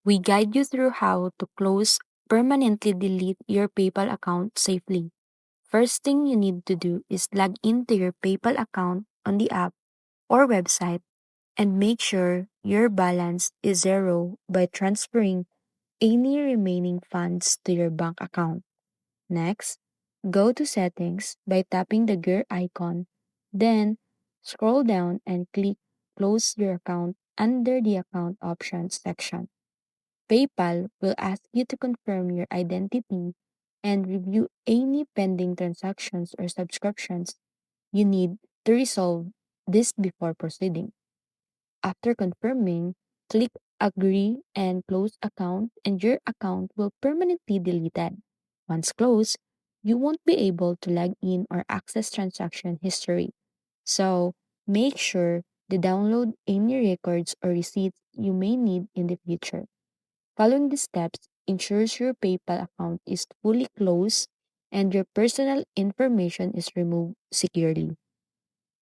We guide you through how to permanently delete your PayPal account safely. First thing you need to do is log into your PayPal account on the app or website and make sure your balance is zero by transferring any remaining funds to your bank account. Next, go to Settings by tapping the gear icon, then scroll down and click Close your account under the Account Options section. PayPal will ask you to confirm your identity and review any pending transactions or subscriptions. You need to resolve this before proceeding. After confirming, click Agree and Close Account, and your account will permanently deleted. Once closed, you won't be able to log in or access transaction history. So, make sure to download any records or receipts you may need in the future. Following these steps ensures your PayPal account is fully closed and your personal information is removed securely.